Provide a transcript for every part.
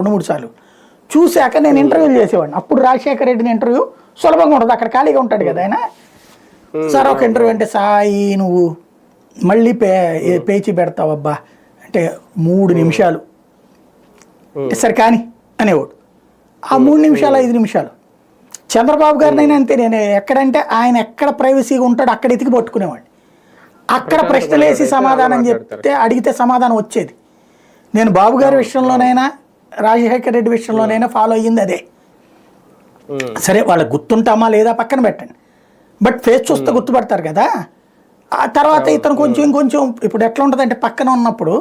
2-3 సార్లు చూశాక నేను ఇంటర్వ్యూలు చేసేవాడిని. అప్పుడు రాజశేఖర రెడ్డిని ఇంటర్వ్యూ సులభంగా ఉంటుంది, అక్కడ ఖాళీగా ఉంటాడు కదా ఆయన. సార్ ఒక ఇంటర్వ్యూ అంటే, సాయి నువ్వు మళ్ళీ పేచి పెడతావు అబ్బా అంటే 3 నిమిషాలు సరే కానీ అనేవాడు. ఆ 3 నిమిషాలు 5 నిమిషాలు. చంద్రబాబు గారినైనా అంతే, నేను ఎక్కడంటే ఆయన ఎక్కడ ప్రైవసీగా ఉంటాడో అక్కడ ఎతికి పట్టుకునేవాడిని. అక్కడ ప్రశ్నలు వేసి సమాధానం చెప్తే అడిగితే సమాధానం వచ్చేది. నేను బాబు గారి విషయంలోనైనా రాజశేఖర రెడ్డి విషయంలోనైనా ఫాలో అయ్యింది అదే. సరే వాళ్ళకి గుర్తుంటామా లేదా పక్కన పెట్టండి, బట్ ఫేస్ చూస్తే గుర్తుపడతారు కదా. ఆ తర్వాత ఇతను ఇంకొంచెం ఇప్పుడు ఎట్లా ఉంటుందంటే పక్కన ఉన్నప్పుడు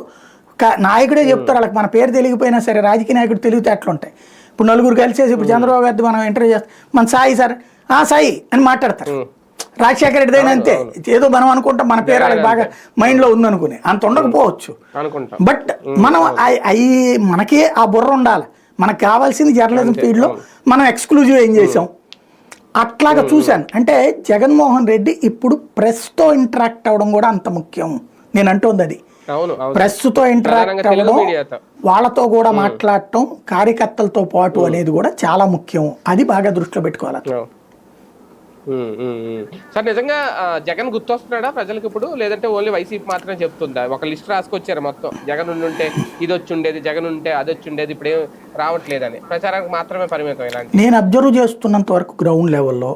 నాయకుడే చెప్తారు వాళ్ళకి, మన పేరు తెలియకపోయినా సరే రాజకీయ నాయకుడు తెలివితే ఎట్లా ఉంటాయి. ఇప్పుడు నలుగురు కలిసేసి ఇప్పుడు చంద్రబాబు గారిది మనం ఇంటర్వ్యూ చేస్తాం, మన సాయి సార్ సాయి అని మాట్లాడతారు. రాజశేఖర రెడ్డిదైనా అంతే, ఏదో మనం అనుకుంటాం మన పేరు వాళ్ళకి బాగా మైండ్లో ఉందనుకుని అంత ఉండకపోవచ్చు. బట్ మనం మనకే ఆ బుర్ర ఉండాలి. మనకు కావాల్సింది జర్నలిజం ఫీల్డ్లో మనం ఎక్స్క్లూజివ్ ఏం చేసాం అట్లాగా చూశాను. అంటే జగన్మోహన్ రెడ్డి ఇప్పుడు ప్రెస్తో ఇంటరాక్ట్ అవ్వడం కూడా అంత ముఖ్యం నేను అంటోంది అది. ప్రెస్తో ఇంటరాక్ట్ అవ్వడం, వాళ్ళతో కూడా మాట్లాడటం, కార్యకర్తలతో పాటు అనేది కూడా చాలా ముఖ్యం. అది బాగా దృష్టిలో పెట్టుకోవాలి. సార్ నిజంగా జగన్ గుర్తొస్తున్నాడా ప్రజలకు ఇప్పుడు, లేదంటే ఓన్లీ వైసీపీ మాత్రమే చెప్తుందా? ఒక లిస్ట్ రాసుకొచ్చారు మొత్తం, జగన్ ఉంటే ఇది వచ్చి ఉండేది, జగన్ ఉంటే అది వచ్చి ఉండేది, ఇప్పుడు ఏం రావట్లేదని ప్రచారానికి మాత్రమే పరిమితం. ఇలాంటి నేను అబ్జర్వ్ చేస్తున్నంత వరకు గ్రౌండ్ లెవెల్లో